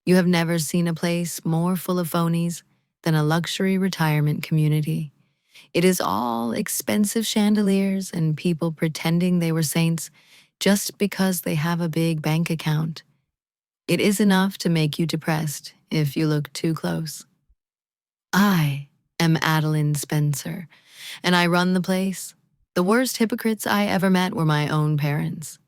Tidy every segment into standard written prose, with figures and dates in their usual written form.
You have never seen a place more full of phonies than a luxury retirement community. It is all expensive chandeliers and people pretending they were saints just because they have a big bank account. It is enough to make you depressed if you look too close. I am Adalynn Spencer, and I run the place. The worst hypocrites I ever met were my own parents.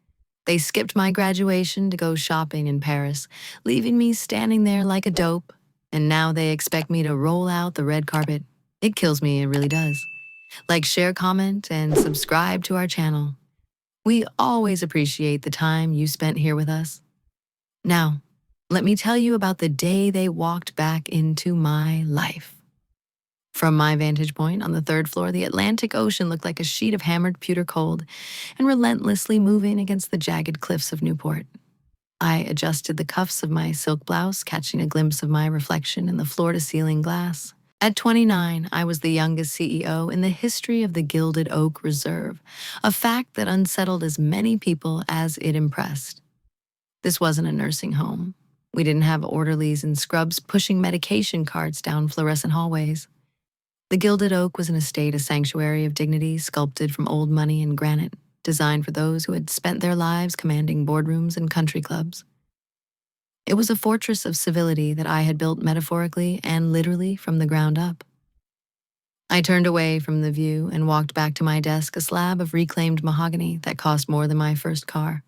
They skipped my graduation to go shopping in Paris, leaving me standing there like a dope, and now they expect me to roll out the red carpet. It kills me, it really does. Like, share, comment, and subscribe to our channel. We always appreciate the time you spent here with us. Now, let me tell you about the day they walked back into my life. From my vantage point on the third floor, the Atlantic Ocean looked like a sheet of hammered pewter cold and relentlessly moving against the jagged cliffs of Newport. I adjusted the cuffs of my silk blouse, catching a glimpse of my reflection in the floor-to-ceiling glass. At 29, I was the youngest CEO in the history of the Gilded Oak Reserve, a fact that unsettled as many people as it impressed. This wasn't a nursing home. We didn't have orderlies in scrubs pushing medication carts down fluorescent hallways. The Gilded Oak was an estate, a sanctuary of dignity sculpted from old money and granite, designed for those who had spent their lives commanding boardrooms and country clubs. It was a fortress of civility that I had built metaphorically and literally from the ground up. I turned away from the view and walked back to my desk, a slab of reclaimed mahogany that cost more than my first car.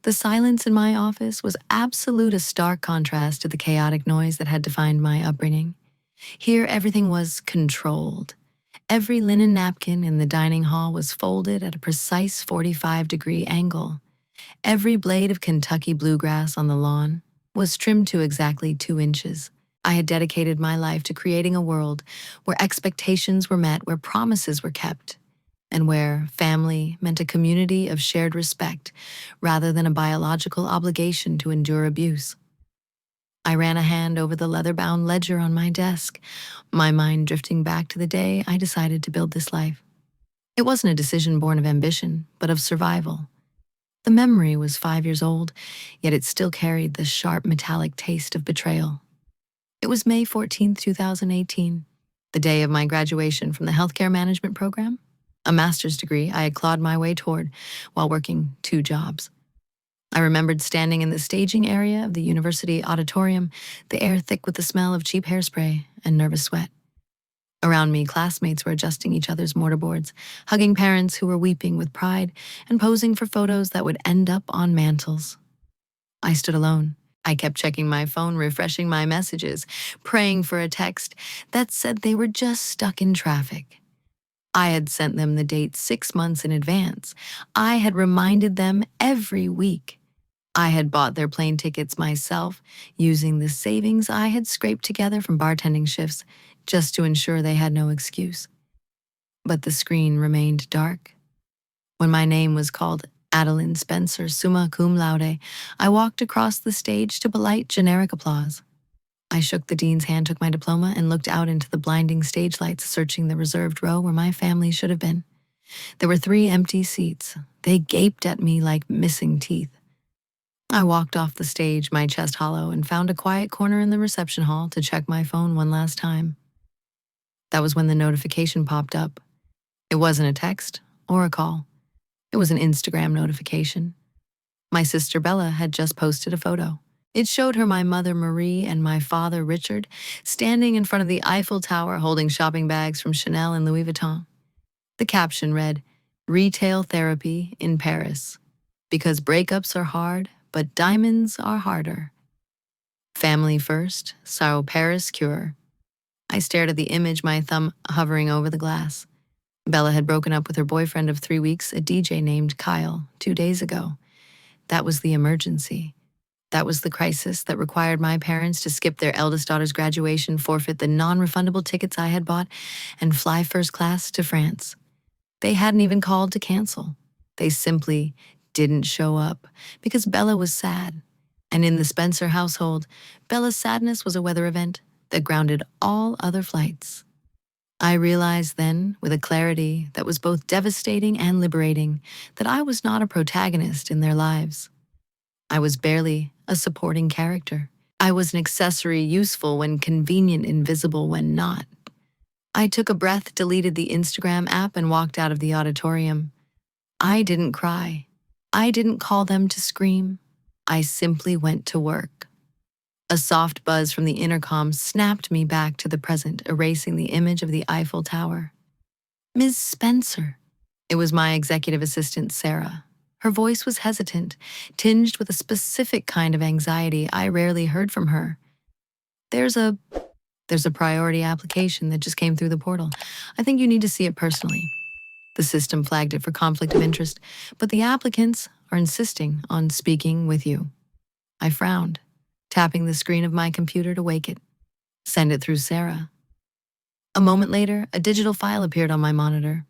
The silence in my office was absolute, a stark contrast to the chaotic noise that had defined my upbringing. Here, everything was controlled. Every linen napkin in the dining hall was folded at a precise 45-degree angle. Every blade of Kentucky bluegrass on the lawn was trimmed to exactly 2 inches. I had dedicated my life to creating a world where expectations were met, where promises were kept, and where family meant a community of shared respect rather than a biological obligation to endure abuse. I ran a hand over the leather-bound ledger on my desk, my mind drifting back to the day I decided to build this life. It wasn't a decision born of ambition, but of survival. The memory was 5 years old, yet it still carried the sharp metallic taste of betrayal. It was May 14th, 2018, the day of my graduation from the healthcare management program, a master's degree I had clawed my way toward while working 2 jobs. I remembered standing in the staging area of the university auditorium, the air thick with the smell of cheap hairspray and nervous sweat. Around me, classmates were adjusting each other's mortarboards, hugging parents who were weeping with pride, and posing for photos that would end up on mantles. I stood alone. I kept checking my phone, refreshing my messages, praying for a text that said they were just stuck in traffic. I had sent them the date 6 months in advance. I had reminded them every week. I had bought their plane tickets myself, using the savings I had scraped together from bartending shifts just to ensure they had no excuse. But the screen remained dark. When my name was called Adalynn Spencer, summa cum laude, I walked across the stage to polite, generic applause. I shook the dean's hand, took my diploma, and looked out into the blinding stage lights, searching the reserved row where my family should have been. There were 3 empty seats. They gaped at me like missing teeth. I walked off the stage, my chest hollow, and found a quiet corner in the reception hall to check my phone one last time. That was when the notification popped up. It wasn't a text or a call. It was an Instagram notification. My sister Bella had just posted a photo. It showed her, my mother Marie, and my father Richard standing in front of the Eiffel Tower holding shopping bags from Chanel and Louis Vuitton. The caption read, "Retail therapy in Paris. Because breakups are hard, but diamonds are harder. Family first, so Paris cure." I stared at the image, my thumb hovering over the glass. Bella had broken up with her boyfriend of 3 weeks, a DJ named Kyle, 2 days ago. That was the emergency. That was the crisis that required my parents to skip their eldest daughter's graduation, forfeit the non-refundable tickets I had bought, and fly first class to France. They hadn't even called to cancel. They simply didn't show up because Bella was sad. And in the Spencer household, Bella's sadness was a weather event that grounded all other flights. I realized then, with a clarity that was both devastating and liberating, that I was not a protagonist in their lives. I was barely a supporting character. I was an accessory useful when convenient, invisible when not. I took a breath, deleted the Instagram app, and walked out of the auditorium. I didn't cry. I didn't call them to scream. I simply went to work. A soft buzz from the intercom snapped me back to the present, erasing the image of the Eiffel Tower. Ms. Spencer. It was my executive assistant, Sarah. Her voice was hesitant, tinged with a specific kind of anxiety I rarely heard from her. There's a priority application that just came through the portal. I think you need to see it personally. The system flagged it for conflict of interest, but the applicants are insisting on speaking with you. I frowned, tapping the screen of my computer to wake it. Send it through Sarah. A moment later, a digital file appeared on my monitor.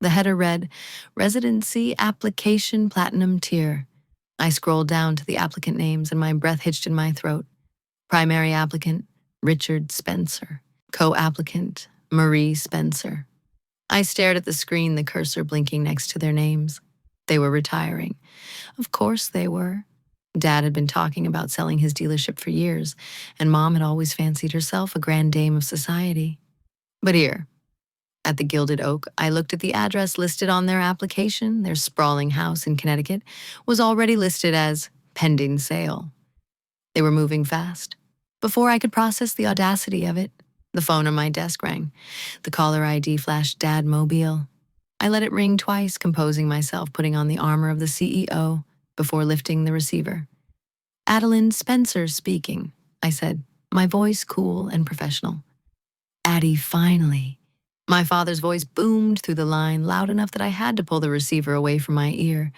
The header read, Residency Application Platinum Tier. I scrolled down to the applicant names and my breath hitched in my throat. Primary applicant, Richard Spencer. Co-applicant, Marie Spencer. I stared at the screen, the cursor blinking next to their names. They were retiring. Of course they were. Dad had been talking about selling his dealership for years, and Mom had always fancied herself a grand dame of society. But here, at the Gilded Oak, I looked at the address listed on their application. Their sprawling house in Connecticut was already listed as pending sale. They were moving fast. Before I could process the audacity of it, the phone on my desk rang. The caller ID flashed Dad Mobile. I let it ring twice, composing myself, putting on the armor of the CEO before lifting the receiver. Adalynn Spencer speaking, I said, my voice cool and professional. Addie, finally. My father's voice boomed through the line, loud enough that I had to pull the receiver away from my ear.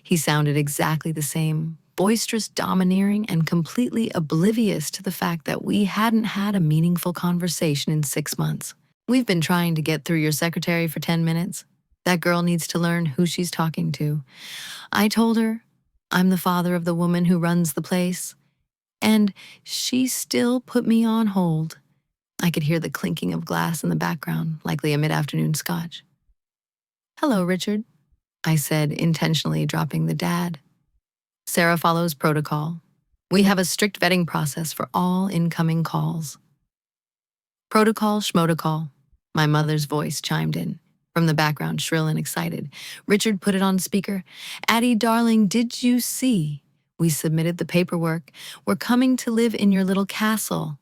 He sounded exactly the same, boisterous, domineering, and completely oblivious to the fact that we hadn't had a meaningful conversation in 6 months. We've been trying to get through your secretary for 10 minutes. That girl needs to learn who she's talking to. I told her, I'm the father of the woman who runs the place. And she still put me on hold. I could hear the clinking of glass in the background, likely a mid-afternoon scotch. Hello, Richard, I said, intentionally dropping the dad. Sarah follows protocol. We have a strict vetting process for all incoming calls. Protocol schmotocol, my mother's voice chimed in. From the background, shrill and excited. Richard put it on speaker. Addie, darling, did you see? We submitted the paperwork. We're coming to live in your little castle.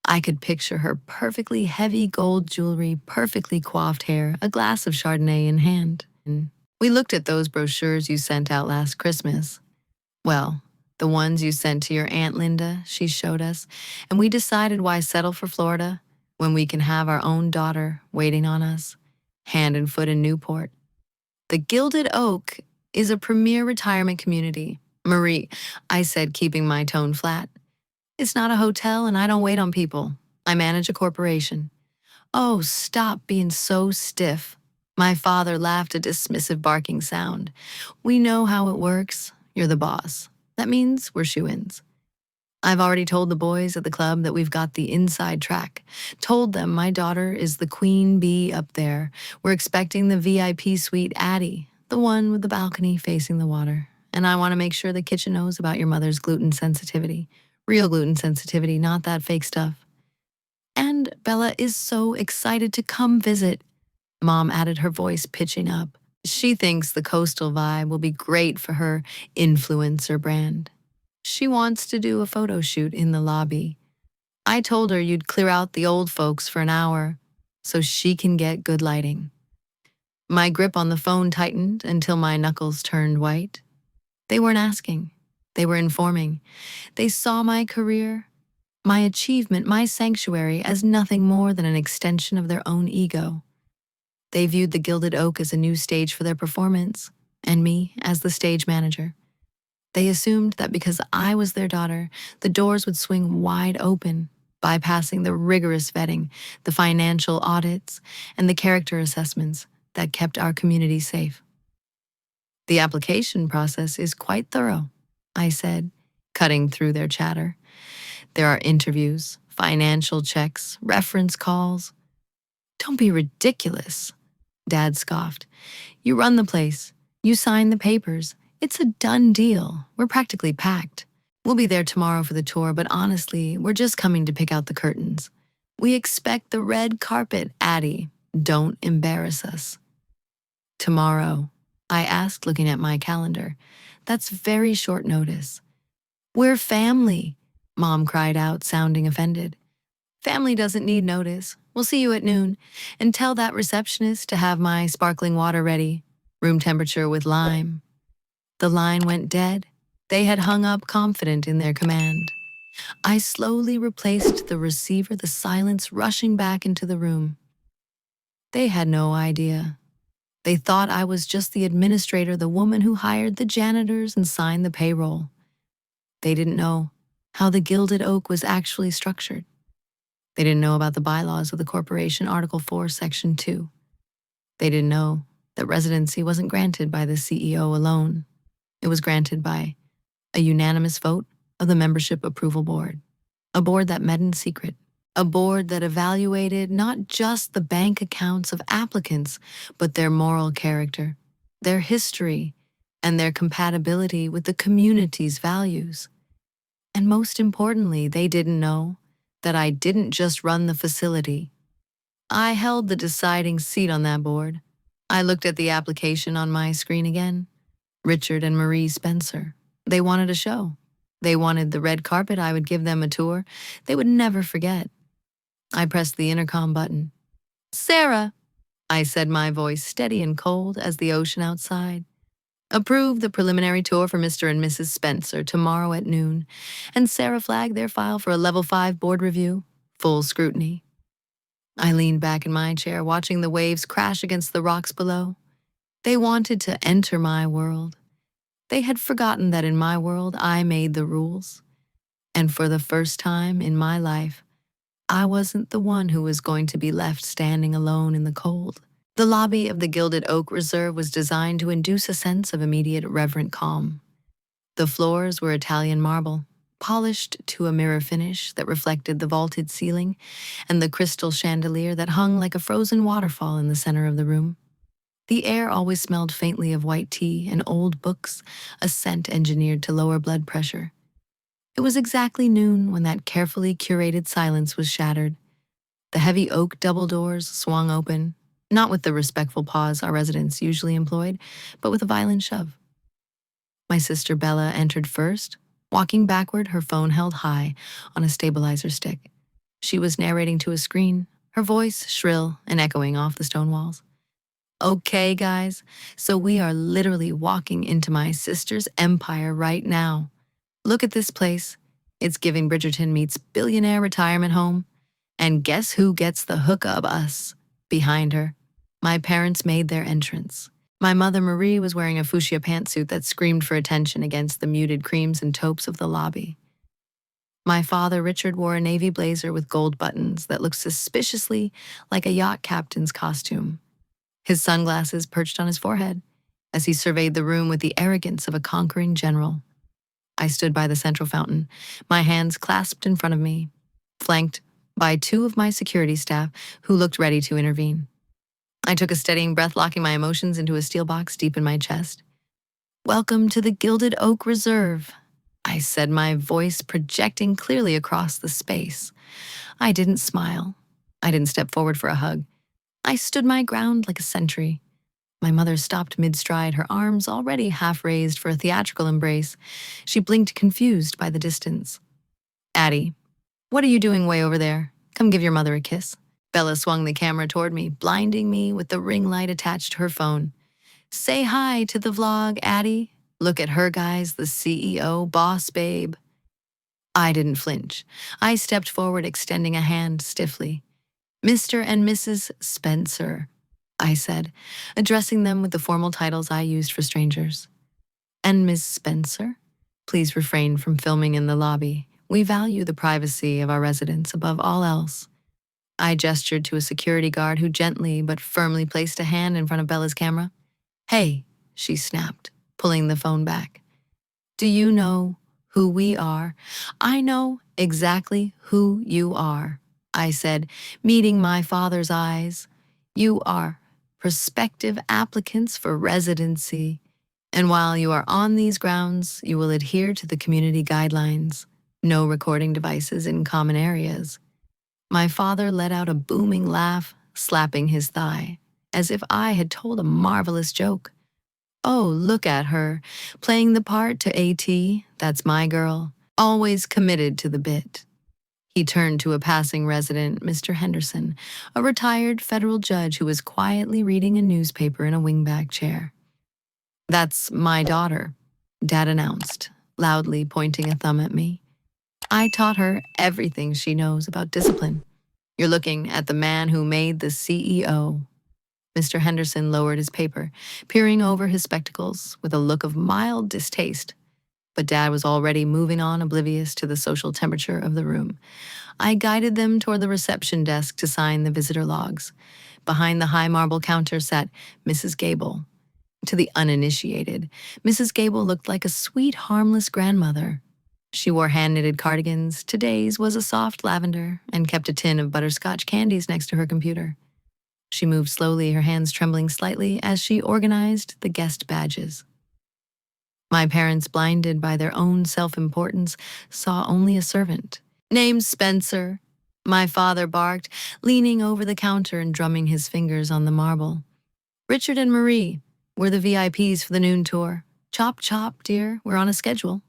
I could picture her perfectly heavy gold jewelry, perfectly coiffed hair, a glass of Chardonnay in hand. We looked at those brochures you sent out last Christmas. Well, the ones you sent to your Aunt Linda, she showed us, and we decided why settle for Florida when we can have our own daughter waiting on us, hand and foot in Newport. The Gilded Oak is a premier retirement community. Marie, I said, keeping my tone flat. It's not a hotel and I don't wait on people. I manage a corporation. Oh, stop being so stiff. My father laughed a dismissive barking sound. We know how it works. You're the boss. That means we're shoo-ins. I've already told the boys at the club that we've got the inside track. Told them my daughter is the queen bee up there. We're expecting the VIP suite Addie, the one with the balcony facing the water. And I want to make sure the kitchen knows about your mother's gluten sensitivity. Real gluten sensitivity, not that fake stuff. And Bella is so excited to come visit. Mom added, her voice pitching up. She thinks the coastal vibe will be great for her influencer brand. She wants to do a photo shoot in the lobby. I told her you'd clear out the old folks for an hour so she can get good lighting. My grip on the phone tightened until my knuckles turned white. They weren't asking. They were informing. They saw my career, my achievement, my sanctuary as nothing more than an extension of their own ego. They viewed the Gilded Oak as a new stage for their performance, and me as the stage manager. They assumed that because I was their daughter, the doors would swing wide open, bypassing the rigorous vetting, the financial audits, and the character assessments that kept our community safe. The application process is quite thorough, I said, cutting through their chatter. There are interviews, financial checks, reference calls. Don't be ridiculous, Dad scoffed. You run the place. You sign the papers. It's a done deal. We're practically packed. We'll be there tomorrow for the tour, but honestly, we're just coming to pick out the curtains. We expect the red carpet, Addie. Don't embarrass us. Tomorrow, I asked, looking at my calendar. That's very short notice. We're family, Mom cried out, sounding offended. Family doesn't need notice. We'll see you at noon. And tell that receptionist to have my sparkling water ready, room temperature with lime. The line went dead. They had hung up, confident in their command. I slowly replaced the receiver, the silence rushing back into the room. They had no idea. They thought I was just the administrator, the woman who hired the janitors and signed the payroll. They didn't know how the Gilded Oak was actually structured. They didn't know about the bylaws of the corporation, Article 4, Section 2. They didn't know that residency wasn't granted by the CEO alone. It was granted by a unanimous vote of the Membership Approval Board, a board that met in secret, a board that evaluated not just the bank accounts of applicants, but their moral character, their history, and their compatibility with the community's values. And most importantly, they didn't know that I didn't just run the facility. I held the deciding seat on that board. I looked at the application on my screen again. Richard and Marie Spencer. They wanted a show. They wanted the red carpet. I would give them a tour they would never forget. I pressed the intercom button. Sarah, I said, my voice steady and cold as the ocean outside. Approve the preliminary tour for Mr. and Mrs. Spencer tomorrow at noon, and Sarah flagged their file for a level 5 board review, full scrutiny. I leaned back in my chair, watching the waves crash against the rocks below. They wanted to enter my world. They had forgotten that in my world I made the rules. And for the first time in my life, I wasn't the one who was going to be left standing alone in the cold. The lobby of the Gilded Oak Reserve was designed to induce a sense of immediate reverent calm. The floors were Italian marble, polished to a mirror finish that reflected the vaulted ceiling and the crystal chandelier that hung like a frozen waterfall in the center of the room. The air always smelled faintly of white tea and old books, a scent engineered to lower blood pressure. It was exactly noon when that carefully curated silence was shattered. The heavy oak double doors swung open, not with the respectful pause our residents usually employed, but with a violent shove. My sister Bella entered first, walking backward, her phone held high on a stabilizer stick. She was narrating to a screen, her voice shrill and echoing off the stone walls. Okay, guys, so we are literally walking into my sister's empire right now. Look at this place. It's giving Bridgerton meets billionaire retirement home. And guess who gets the hook of us? Behind her, my parents made their entrance. My mother Marie was wearing a fuchsia pantsuit that screamed for attention against the muted creams and taupes of the lobby. My father Richard wore a navy blazer with gold buttons that looked suspiciously like a yacht captain's costume. His sunglasses perched on his forehead as he surveyed the room with the arrogance of a conquering general. I stood by the central fountain, my hands clasped in front of me, flanked by 2 of my security staff who looked ready to intervene. I took a steadying breath, locking my emotions into a steel box deep in my chest. Welcome to the Gilded Oak Reserve, I said, my voice projecting clearly across the space. I didn't smile. I didn't step forward for a hug. I stood my ground like a sentry. My mother stopped mid-stride, her arms already half raised for a theatrical embrace. She blinked, confused by the distance. Addie, what are you doing way over there? Come give your mother a kiss. Bella swung the camera toward me, blinding me with the ring light attached to her phone. Say hi to the vlog, Addie. Look at her, guys, the CEO, boss babe. I didn't flinch. I stepped forward, extending a hand stiffly. Mr. and Mrs. Spencer, I said, addressing them with the formal titles I used for strangers. And Miss Spencer, please refrain from filming in the lobby. We value the privacy of our residents above all else. I gestured to a security guard who gently but firmly placed a hand in front of Bella's camera. Hey, she snapped, pulling the phone back. Do you know who we are? I know exactly who you are, I said, meeting my father's eyes. You are prospective applicants for residency. And while you are on these grounds, you will adhere to the community guidelines. No recording devices in common areas. My father let out a booming laugh, slapping his thigh, as if I had told a marvelous joke. Oh, look at her, playing the part to AT, that's my girl, always committed to the bit. He turned to a passing resident, Mr. Henderson, a retired federal judge who was quietly reading a newspaper in a wingback chair. That's my daughter, Dad announced, loudly pointing a thumb at me. I taught her everything she knows about discipline. You're looking at the man who made the CEO. Mr. Henderson lowered his paper, peering over his spectacles with a look of mild distaste. But Dad was already moving on, oblivious to the social temperature of the room. I guided them toward the reception desk to sign the visitor logs. Behind the high marble counter sat Mrs. Gable. To the uninitiated, Mrs. Gable looked like a sweet, harmless grandmother. She wore hand-knitted cardigans, today's was a soft lavender, and kept a tin of butterscotch candies next to her computer. She moved slowly, her hands trembling slightly as she organized the guest badges. My parents, blinded by their own self-importance, saw only a servant. "Name's Spencer," my father barked, leaning over the counter and drumming his fingers on the marble. "Richard and Marie, we're the VIPs for the noon tour. Chop, chop, dear, we're on a schedule."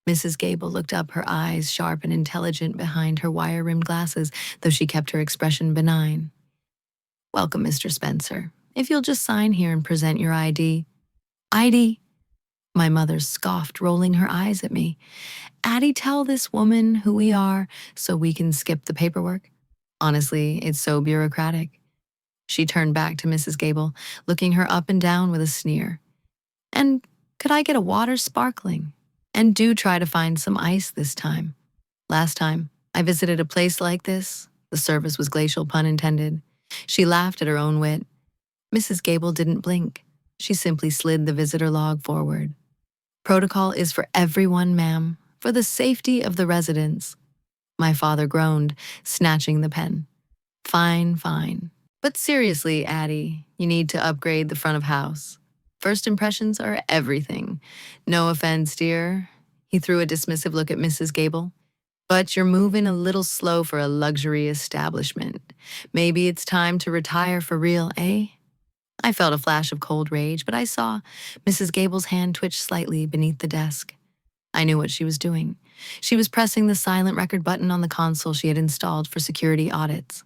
Mrs. Gable looked up, her eyes sharp and intelligent behind her wire-rimmed glasses, though she kept her expression benign. "Welcome, Mr. Spencer. If you'll just sign here and present your ID." "ID?" My mother scoffed, rolling her eyes at me. "Addie, tell this woman who we are so we can skip the paperwork. Honestly, it's so bureaucratic." She turned back to Mrs. Gable, looking her up and down with a sneer. "And could I get a water sparkling? And do try to find some ice this time. Last time I visited a place like this, the service was glacial, pun intended." She laughed at her own wit. Mrs. Gable didn't blink. She simply slid the visitor log forward. "Protocol is for everyone, ma'am, for the safety of the residents." My father groaned, snatching the pen. "Fine, fine. But seriously, Addie, you need to upgrade the front of house. First impressions are everything. No offense, dear." He threw a dismissive look at Mrs. Gable. "But you're moving a little slow for a luxury establishment. Maybe it's time to retire for real, eh?" I felt a flash of cold rage, but I saw Mrs. Gable's hand twitch slightly beneath the desk. I knew what she was doing. She was pressing the silent record button on the console she had installed for security audits.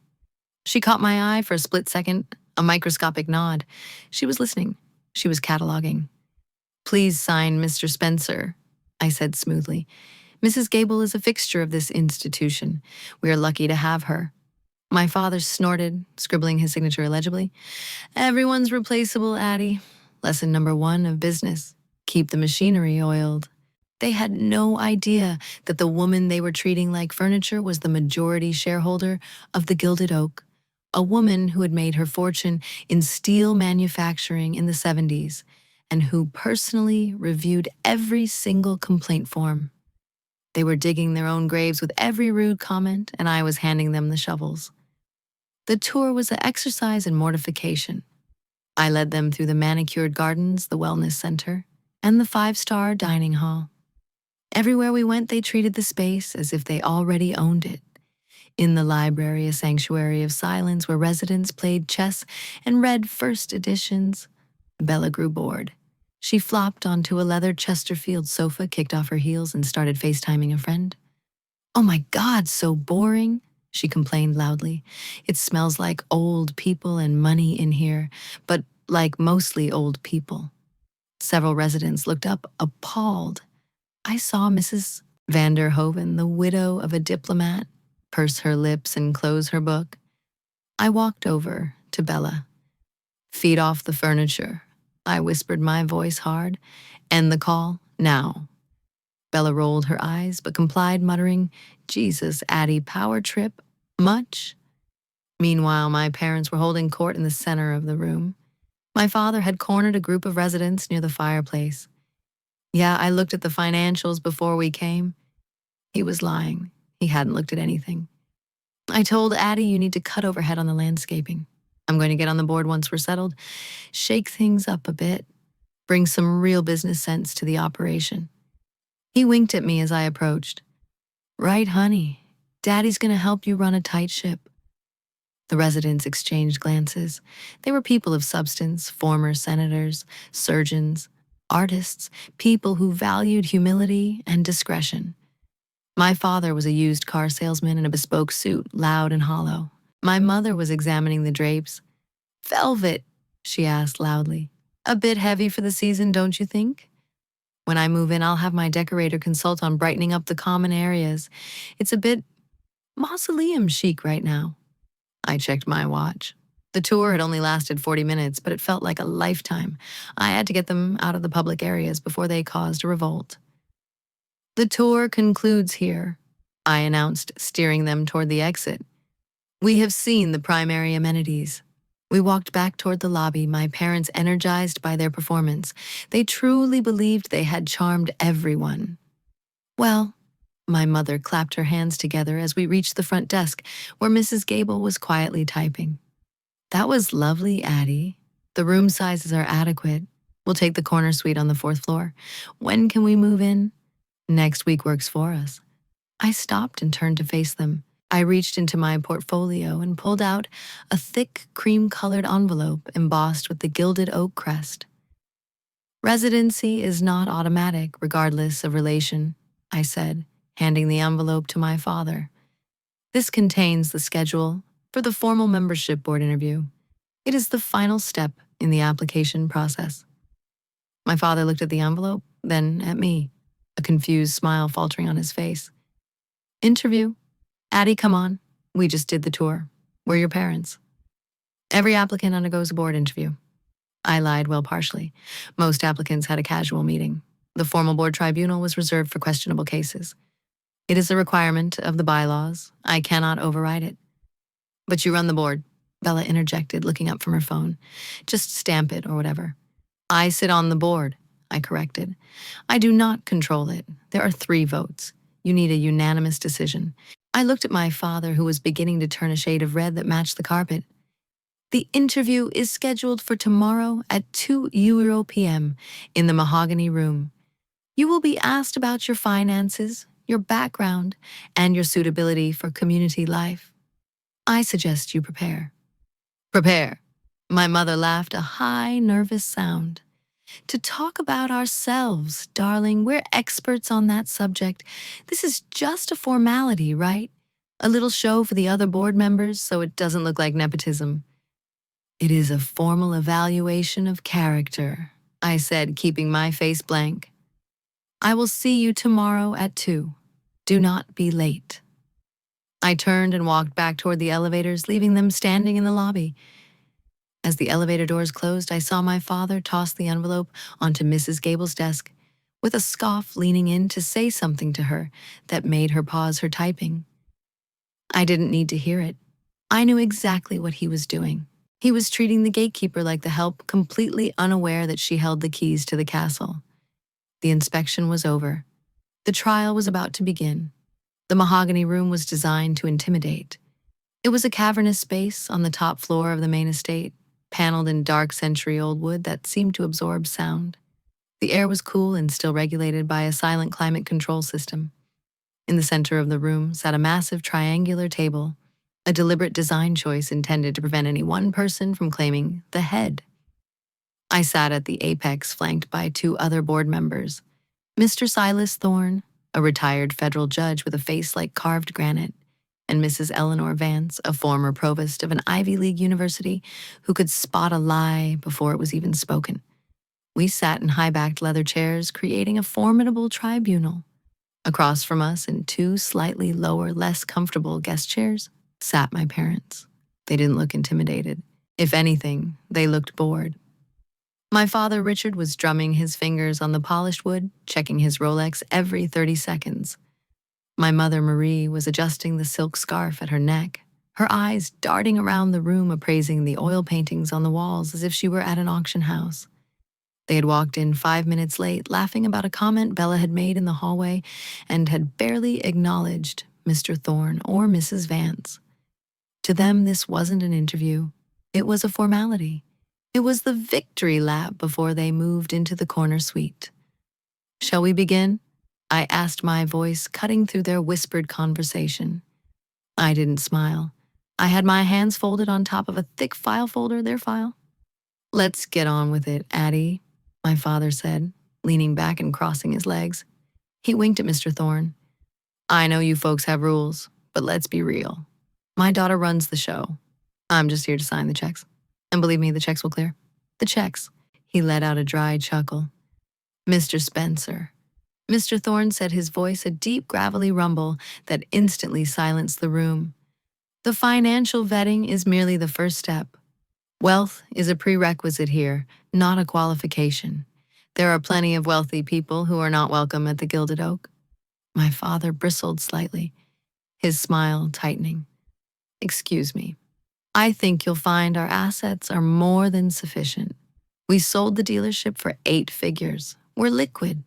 She caught my eye for a split second, a microscopic nod. She was listening. She was cataloging. "Please sign Mr. Spencer," I said smoothly. "Mrs. Gable is a fixture of this institution. We are lucky to have her." My father snorted, scribbling his signature illegibly. "Everyone's replaceable, Addie. Lesson number 1 of business. Keep the machinery oiled." They had no idea that the woman they were treating like furniture was the majority shareholder of the Gilded Oak, a woman who had made her fortune in steel manufacturing in the 70s, and who personally reviewed every single complaint form. They were digging their own graves with every rude comment, and I was handing them the shovels. The tour was an exercise in mortification. I led them through the manicured gardens, the wellness center, and the 5-star dining hall. Everywhere we went, they treated the space as if they already owned it. In the library, a sanctuary of silence where residents played chess and read first editions, Bella grew bored. She flopped onto a leather Chesterfield sofa, kicked off her heels, and started FaceTiming a friend. "Oh my God, so boring," she complained loudly. "It smells like old people and money in here, but like mostly old people." Several residents looked up, appalled. I saw Mrs. Vanderhoven, the widow of a diplomat, purse her lips and close her book. I walked over to Bella. "Feed off the furniture," I whispered, my voice hard. "End the call, now." Bella rolled her eyes, but complied, muttering, "Jesus, Addie, power trip? Much?" Meanwhile, my parents were holding court in the center of the room. My father had cornered a group of residents near the fireplace. "Yeah, I looked at the financials before we came." He was lying. He hadn't looked at anything. "I told Addie you need to cut overhead on the landscaping. I'm going to get on the board once we're settled. Shake things up a bit." Bring some real business sense to the operation." He winked at me as I approached. "Right, honey. Daddy's gonna help you run a tight ship." The residents exchanged glances. They were people of substance, former senators, surgeons, artists, people who valued humility and discretion. My father was a used car salesman in a bespoke suit, loud and hollow. My mother was examining the drapes. "Velvet," she asked loudly. "A bit heavy for the season, don't you think? When I move in, I'll have my decorator consult on brightening up the common areas. It's a bit mausoleum chic right now." I checked my watch. The tour had only lasted 40 minutes, but it felt like a lifetime. I had to get them out of the public areas before they caused a revolt. "The tour concludes here," I announced, steering them toward the exit. "We have seen the primary amenities." We walked back toward the lobby, my parents energized by their performance. They truly believed they had charmed everyone. "Well," my mother clapped her hands together as we reached the front desk, where Mrs. Gable was quietly typing. "That was lovely, Addie. The room sizes are adequate. We'll take the corner suite on the 4th floor. When can we move in?" "Next week works for us." I stopped and turned to face them. I reached into my portfolio and pulled out a thick, cream-colored envelope embossed with the Gilded Oak crest. "Residency is not automatic, regardless of relation," I said, handing the envelope to my father. "This contains the schedule for the formal membership board interview. It is the final step in the application process." My father looked at the envelope, then at me, a confused smile faltering on his face. "Interview? Addie, come on. We just did the tour. We're your parents." "Every applicant undergoes a board interview." I lied, well, partially. Most applicants had a casual meeting. The formal board tribunal was reserved for questionable cases. "It is a requirement of the bylaws. I cannot override it." "But you run the board," Bella interjected, looking up from her phone. "Just stamp it or whatever." "I sit on the board," I corrected. "I do not control it. There are 3 votes. You need a unanimous decision." I looked at my father, who was beginning to turn a shade of red that matched the carpet. "The interview is scheduled for tomorrow at 2 p.m. in the mahogany room. You will be asked about your finances, your background, and your suitability for community life. I suggest you prepare." "Prepare." My mother laughed, a high, nervous sound. "To talk about ourselves, darling. We're experts on that subject. This is just a formality, right? A little show for the other board members so it doesn't look like nepotism." "It is a formal evaluation of character," I said, keeping my face blank. "I will see you tomorrow at 2. Do not be late." I turned and walked back toward the elevators, leaving them standing in the lobby. As the elevator doors closed, I saw my father toss the envelope onto Mrs. Gable's desk, with a scoff leaning in to say something to her that made her pause her typing. I didn't need to hear it. I knew exactly what he was doing. He was treating the gatekeeper like the help, completely unaware that she held the keys to the castle. The inspection was over. The trial was about to begin. The mahogany room was designed to intimidate. It was a cavernous space on the top floor of the main estate, paneled in dark century-old wood that seemed to absorb sound. The air was cool and still regulated by a silent climate control system. In the center of the room sat a massive triangular table, a deliberate design choice intended to prevent any one person from claiming the head. I sat at the apex, flanked by 2 other board members, Mr. Silas Thorne, a retired federal judge with a face like carved granite, and Mrs. Eleanor Vance, a former provost of an Ivy League university who could spot a lie before it was even spoken. We sat in high-backed leather chairs, creating a formidable tribunal. Across from us, in 2 slightly lower, less comfortable guest chairs, sat my parents. They didn't look intimidated. If anything, they looked bored. My father, Richard, was drumming his fingers on the polished wood, checking his Rolex every 30 seconds. My mother, Marie, was adjusting the silk scarf at her neck, her eyes darting around the room, appraising the oil paintings on the walls as if she were at an auction house. They had walked in 5 minutes late, laughing about a comment Bella had made in the hallway, and had barely acknowledged Mr. Thorne or Mrs. Vance. To them, this wasn't an interview. It was a formality. It was the victory lap before they moved into the corner suite. "Shall we begin?" I asked, my voice cutting through their whispered conversation. I didn't smile. I had my hands folded on top of a thick file folder, their file. "Let's get on with it, Addie," my father said, leaning back and crossing his legs. He winked at Mr. Thorne. "I know you folks have rules, but let's be real. My daughter runs the show. I'm just here to sign the checks. And believe me, the checks will clear. The checks." He let out a dry chuckle. "Mr. Spencer." Mr. Thorne said, his voice a deep, gravelly rumble that instantly silenced the room. "The financial vetting is merely the first step. Wealth is a prerequisite here, not a qualification. There are plenty of wealthy people who are not welcome at the Gilded Oak." My father bristled slightly, his smile tightening. "Excuse me. I think you'll find our assets are more than sufficient. We sold the dealership for 8 figures. We're liquid."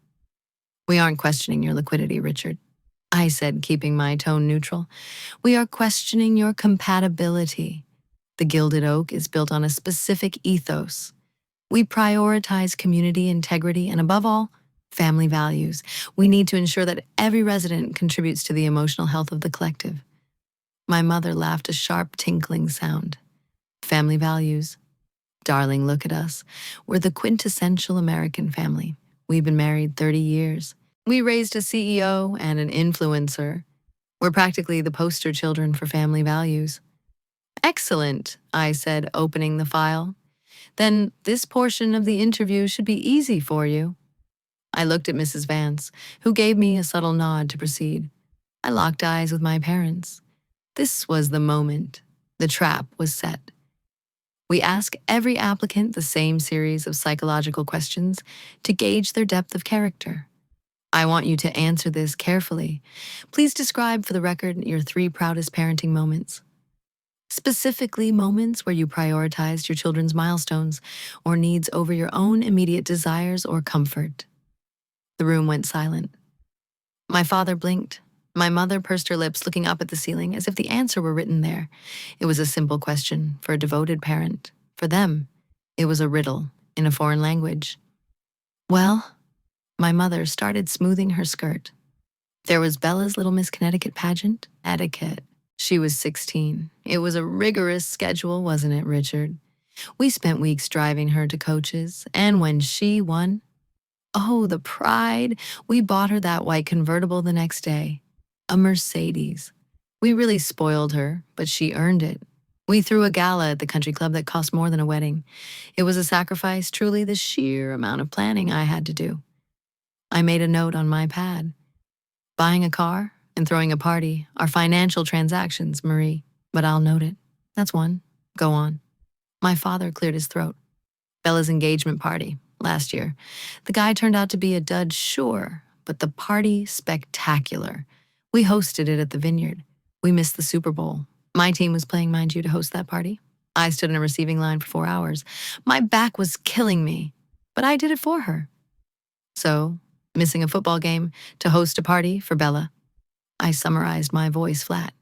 "We aren't questioning your liquidity, Richard," I said, keeping my tone neutral. "We are questioning your compatibility. The Gilded Oak is built on a specific ethos. We prioritize community integrity and, above all, family values. We need to ensure that every resident contributes to the emotional health of the collective." My mother laughed a sharp, tinkling sound. "Family values? Darling, look at us. We're the quintessential American family. We've been married 30 years. We raised a CEO and an influencer. We're practically the poster children for family values." "Excellent," I said, opening the file. "Then this portion of the interview should be easy for you." I looked at Mrs. Vance, who gave me a subtle nod to proceed. I locked eyes with my parents. This was the moment. The trap was set. We ask every applicant the same series of psychological questions to gauge their depth of character. I want you to answer this carefully. Please describe for the record your 3 proudest parenting moments. Specifically, moments where you prioritized your children's milestones or needs over your own immediate desires or comfort. The room went silent. My father blinked. My mother pursed her lips, looking up at the ceiling as if the answer were written there. It was a simple question for a devoted parent. For them, it was a riddle in a foreign language. "Well," my mother started smoothing her skirt. "There was Bella's Little Miss Connecticut pageant, etiquette. She was 16. It was a rigorous schedule, wasn't it, Richard? We spent weeks driving her to coaches, and when she won, oh, the pride! We bought her that white convertible the next day. A Mercedes. We really spoiled her, but she earned it. We threw a gala at the country club that cost more than a wedding. It was a sacrifice, truly the sheer amount of planning I had to do. I made a note on my pad. Buying a car and throwing a party are financial transactions, Marie, but I'll note it. That's one. Go on." My father cleared his throat. "Bella's engagement party, last year. The guy turned out to be a dud, sure, but the party, spectacular. We hosted it at the Vineyard. We missed the Super Bowl. My team was playing, mind you, to host that party. I stood in a receiving line for 4 hours. My back was killing me, but I did it for her. So, missing a football game to host a party for Bella." I summarized, my voice flat.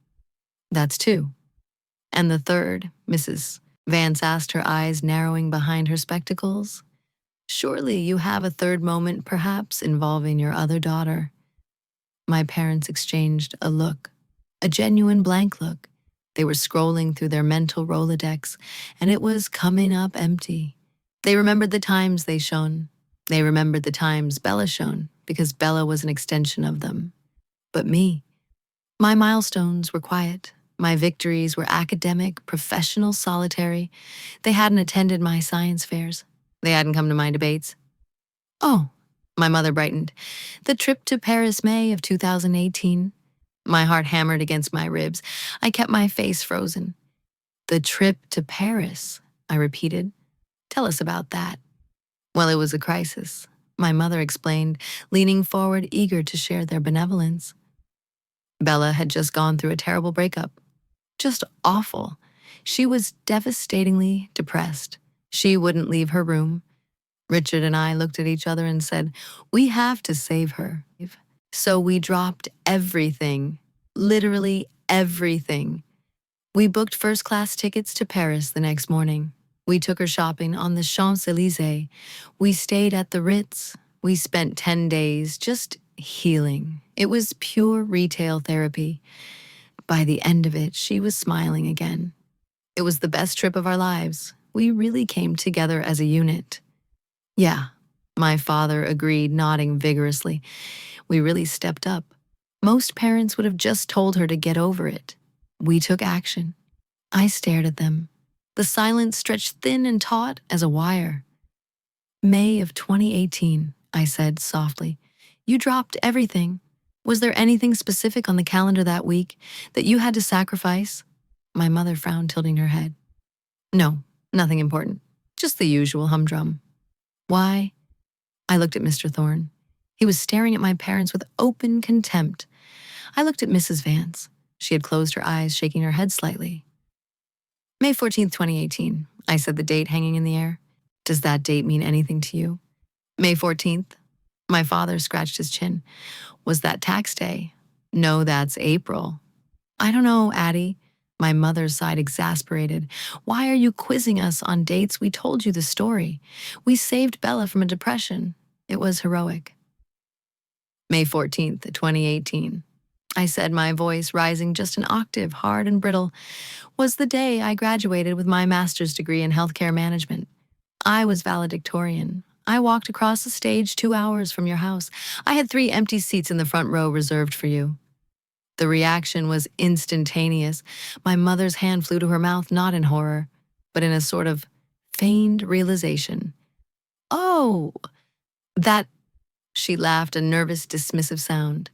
"That's 2. And the third," Mrs. Vance asked, her eyes narrowing behind her spectacles. "Surely you have a third moment, perhaps, involving your other daughter." My parents exchanged a look, a genuine blank look. They were scrolling through their mental Rolodex, and it was coming up empty. They remembered the times they shone. They remembered the times Bella shone, because Bella was an extension of them. But me, my milestones were quiet. My victories were academic, professional, solitary. They hadn't attended my science fairs. They hadn't come to my debates. "Oh," my mother brightened. "The trip to Paris, May of 2018. My heart hammered against my ribs. I kept my face frozen. "The trip to Paris," I repeated. "Tell us about that." "Well, it was a crisis," my mother explained, leaning forward, eager to share their benevolence. Bella had just gone through a terrible breakup. Just awful. She was devastatingly depressed. She wouldn't leave her room. Richard and I looked at each other and said, "We have to save her." So we dropped everything, literally everything. We booked first-class tickets to Paris the next morning. We took her shopping on the Champs-Élysées. We stayed at the Ritz. We spent 10 days just healing. It was pure retail therapy. By the end of it, she was smiling again. It was the best trip of our lives. We really came together as a unit. Yeah, my father agreed, nodding vigorously. We really stepped up. Most parents would have just told her to get over it. We took action. I stared at them. The silence stretched thin and taut as a wire. May of 2018, I said softly. You dropped everything. Was there anything specific on the calendar that week that you had to sacrifice? My mother frowned, tilting her head. No, nothing important. Just the usual humdrum. Why? I looked at Mr. Thorne. He was staring at my parents with open contempt. I looked at Mrs. Vance. She had closed her eyes, shaking her head slightly. May 14th, 2018, I said, the date hanging in the air. Does that date mean anything to you? May 14th? My father scratched his chin. Was that tax day? No, that's April. I don't know, Addie. My mother sighed, exasperated. Why are you quizzing us on dates? We told you the story. We saved Bella from a depression. It was heroic. May 14th, 2018. I said, my voice rising just an octave, hard and brittle, was the day I graduated with my master's degree in healthcare management. I was valedictorian. I walked across the stage 2 hours from your house. I had 3 empty seats in the front row reserved for you. The reaction was instantaneous. My mother's hand flew to her mouth, not in horror, but in a sort of feigned realization. Oh, that... She laughed, a nervous, dismissive sound.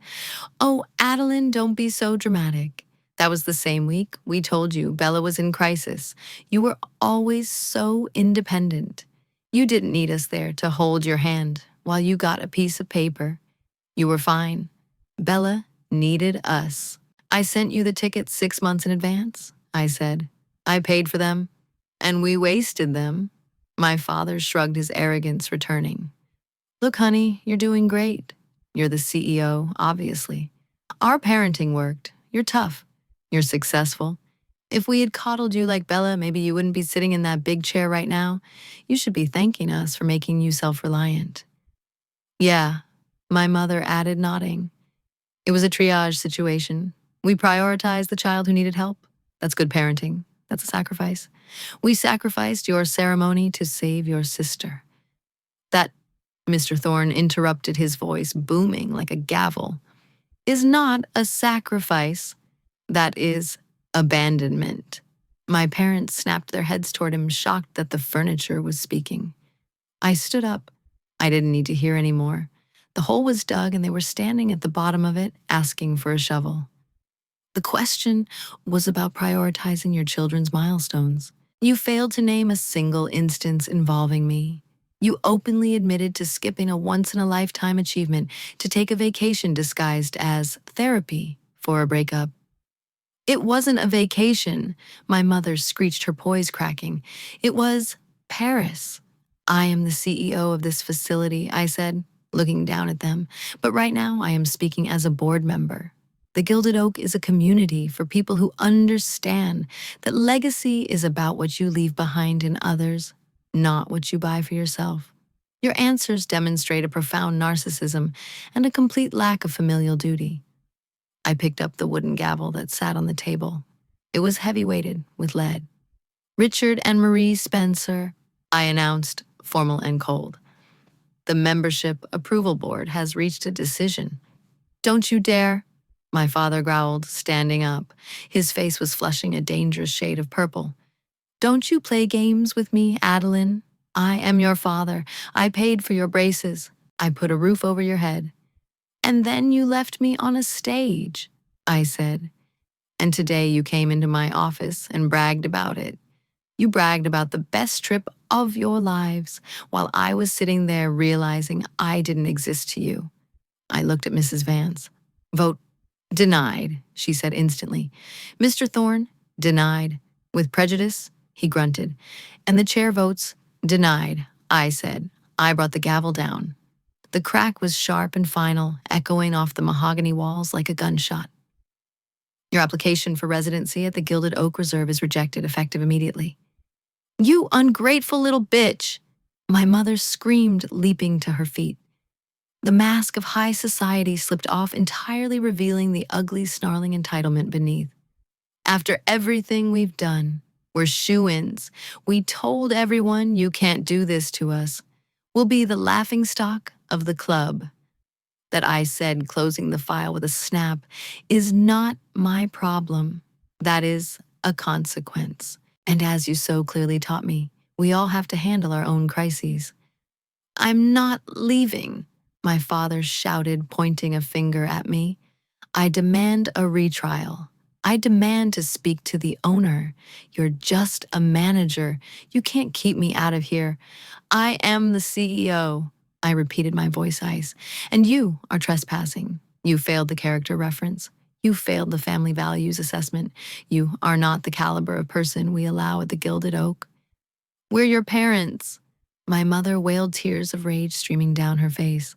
Oh, Adalynn, don't be so dramatic. That was the same week. We told you Bella was in crisis. You were always so independent. You didn't need us there to hold your hand while you got a piece of paper. You were fine. Bella needed us. I sent you the tickets 6 months in advance, I said. I paid for them, and we wasted them. My father shrugged, his arrogance returning. Look, honey, you're doing great. You're the CEO, obviously. Our parenting worked. You're tough. You're successful. If we had coddled you like Bella, maybe you wouldn't be sitting in that big chair right now. You should be thanking us for making you self-reliant. Yeah, my mother added, nodding. It was a triage situation. We prioritized the child who needed help. That's good parenting. That's a sacrifice. We sacrificed your ceremony to save your sister. That, Mr. Thorne interrupted, his voice booming like a gavel, is not a sacrifice. That is abandonment. My parents snapped their heads toward him, shocked that the furniture was speaking. I stood up. I didn't need to hear any more. The hole was dug, and they were standing at the bottom of it, asking for a shovel. The question was about prioritizing your children's milestones. You failed to name a single instance involving me. You openly admitted to skipping a once-in-a-lifetime achievement to take a vacation disguised as therapy for a breakup. It wasn't a vacation, my mother screeched, her poise cracking. It was Paris. I am the CEO of this facility, I said, looking down at them, but right now I am speaking as a board member. The Gilded Oak is a community for people who understand that legacy is about what you leave behind in others, not what you buy for yourself. Your answers demonstrate a profound narcissism and a complete lack of familial duty. I picked up the wooden gavel that sat on the table. It was heavy-weighted with lead. Richard and Marie Spencer, I announced, formal and cold. The membership approval board has reached a decision. Don't you dare, my father growled, standing up. His face was flushing a dangerous shade of purple. Don't you play games with me, Adalynn. I am your father. I paid for your braces. I put a roof over your head. And then you left me on a stage, I said. And today you came into my office and bragged about it. You bragged about the best trip of your lives while I was sitting there realizing I didn't exist to you. I looked at Mrs. Vance. Vote denied, she said instantly. Mr. Thorne, denied. With prejudice, he grunted. And the chair votes denied, I said. I brought the gavel down. The crack was sharp and final, echoing off the mahogany walls like a gunshot. Your application for residency at the Gilded Oak Reserve is rejected, effective immediately. You ungrateful little bitch! My mother screamed, leaping to her feet. The mask of high society slipped off entirely, revealing the ugly, snarling entitlement beneath. After everything we've done, we're shoo-ins. We told everyone you can't do this to us. We'll be the laughingstock of the club. That I said, closing the file with a snap, is not my problem. That is a consequence. And as you so clearly taught me, we all have to handle our own crises. I'm not leaving, my father shouted, pointing a finger at me. I demand a retrial. I demand to speak to the owner. You're just a manager. You can't keep me out of here. I am the CEO. I repeated, my voice ice. And you are trespassing. You failed the character reference. You failed the family values assessment. You are not the caliber of person we allow at the Gilded Oak. We're your parents. My mother wailed, tears of rage streaming down her face.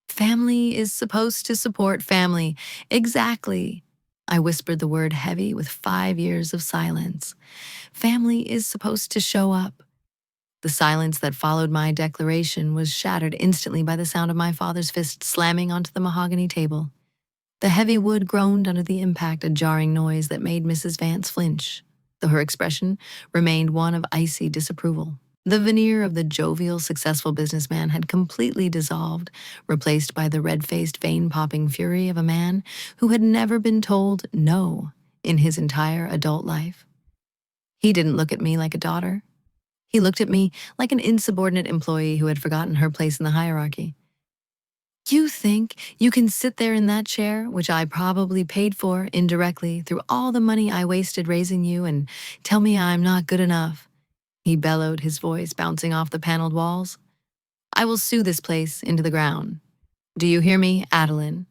Family is supposed to support family. Exactly. I whispered the word heavy with 5 years of silence. Family is supposed to show up. The silence that followed my declaration was shattered instantly by the sound of my father's fist slamming onto the mahogany table. The heavy wood groaned under the impact, a jarring noise that made Mrs. Vance flinch, though her expression remained one of icy disapproval. The veneer of the jovial, successful businessman had completely dissolved, replaced by the red-faced, vein-popping fury of a man who had never been told no in his entire adult life. He didn't look at me like a daughter. He looked at me like an insubordinate employee who had forgotten her place in the hierarchy. You think you can sit there in that chair, which I probably paid for indirectly through all the money I wasted raising you, and tell me I'm not good enough? He bellowed, his voice bouncing off the paneled walls. I will sue this place into the ground. Do you hear me, Adalynn?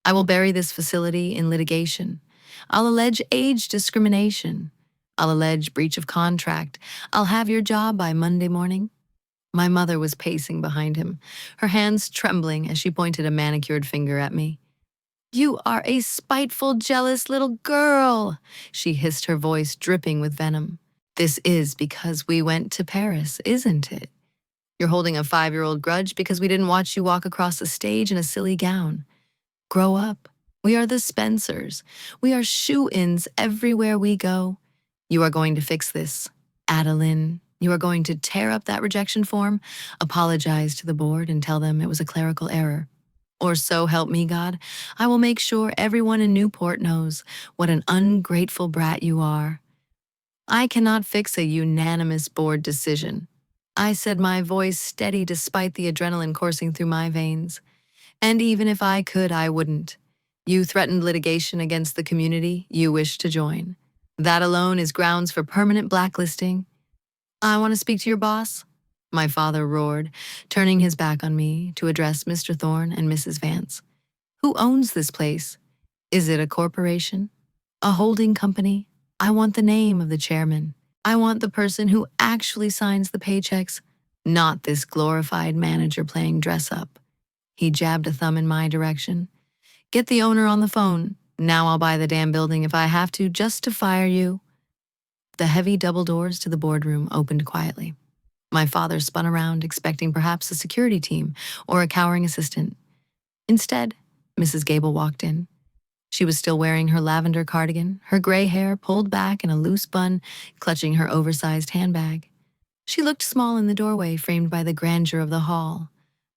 I will bury this facility in litigation. I'll allege age discrimination. I'll allege breach of contract. I'll have your job by Monday morning. My mother was pacing behind him, her hands trembling as she pointed a manicured finger at me. You are a spiteful, jealous little girl, she hissed, her voice dripping with venom. This is because we went to Paris, isn't it? You're holding a 5-year-old grudge because we didn't watch you walk across the stage in a silly gown. Grow up. We are the Spencers. We are shoo-ins everywhere we go. You are going to fix this, Adalynn. You are going to tear up that rejection form, apologize to the board, and tell them it was a clerical error. Or so help me God, I will make sure everyone in Newport knows what an ungrateful brat you are. I cannot fix a unanimous board decision. I said, my voice steady despite the adrenaline coursing through my veins. And even if I could, I wouldn't. You threatened litigation against the community you wish to join. That alone is grounds for permanent blacklisting. I want to speak to your boss, my father roared, turning his back on me to address Mr. Thorne and Mrs. Vance. Who owns this place? Is it a corporation? A holding company? I want the name of the chairman. I want the person who actually signs the paychecks, not this glorified manager playing dress-up. He jabbed a thumb in my direction. Get the owner on the phone. Now I'll buy the damn building if I have to, just to fire you. The heavy double doors to the boardroom opened quietly. My father spun around, expecting perhaps a security team or a cowering assistant. Instead, Mrs. Gable walked in. She was still wearing her lavender cardigan, her gray hair pulled back in a loose bun, clutching her oversized handbag. She looked small in the doorway, framed by the grandeur of the hall.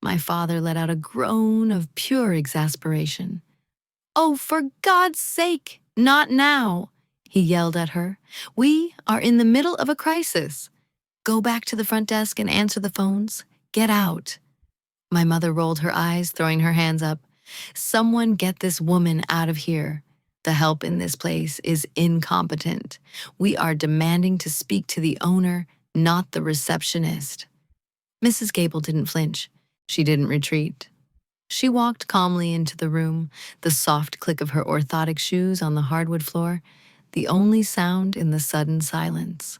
My father let out a groan of pure exasperation. Oh, for God's sake, not now, he yelled at her. We are in the middle of a crisis. Go back to the front desk and answer the phones. Get out. My mother rolled her eyes, throwing her hands up. Someone get this woman out of here. The help in this place is incompetent. We are demanding to speak to the owner, not the receptionist. Mrs. Gable didn't flinch. She didn't retreat. She walked calmly into the room, the soft click of her orthotic shoes on the hardwood floor, the only sound in the sudden silence.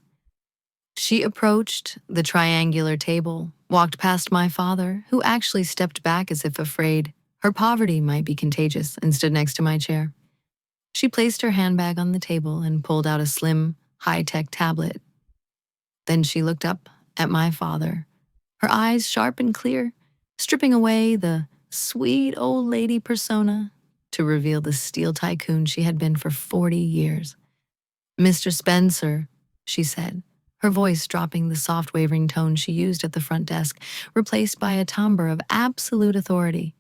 She approached the triangular table, walked past my father, who actually stepped back as if afraid her poverty might be contagious, and stood next to my chair. She placed her handbag on the table and pulled out a slim, high-tech tablet. Then she looked up at my father, her eyes sharp and clear, stripping away the sweet old lady persona to reveal the steel tycoon she had been for 40 years. "Mr. Spencer," she said, her voice dropping the soft wavering tone she used at the front desk, replaced by a timbre of absolute authority.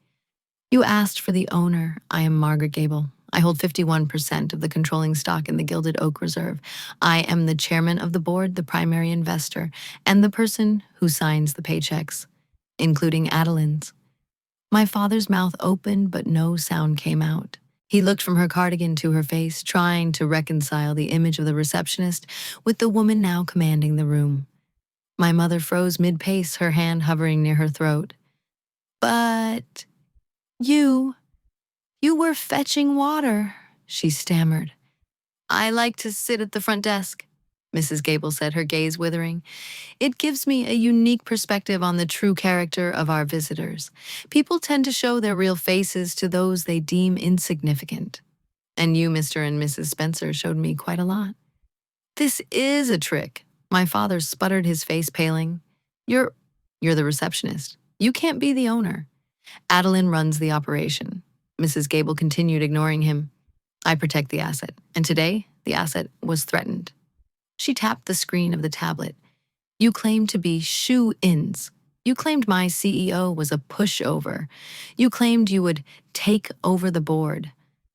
"You asked for the owner. I am Margaret Gable. I hold 51% of the controlling stock in the Gilded Oak Reserve. I am the chairman of the board, the primary investor, and the person who signs the paychecks, including Adelyn's." My father's mouth opened, but no sound came out. He looked from her cardigan to her face, trying to reconcile the image of the receptionist with the woman now commanding the room. My mother froze mid-pace, her hand hovering near her throat. "But you, you were fetching water," she stammered. "I like to sit at the front desk," Mrs. Gable said, her gaze withering. "It gives me a unique perspective on the true character of our visitors. People tend to show their real faces to those they deem insignificant. And you, Mr. and Mrs. Spencer, showed me quite a lot." "This is a trick." My father sputtered, his face paling. You're the receptionist. You can't be the owner. Adalynn runs the operation." Mrs. Gable continued, ignoring him. "I protect the asset, and today the asset was threatened." She tapped the screen of the tablet. "You claimed to be shoe-ins. You claimed my CEO was a pushover. You claimed you would take over the board.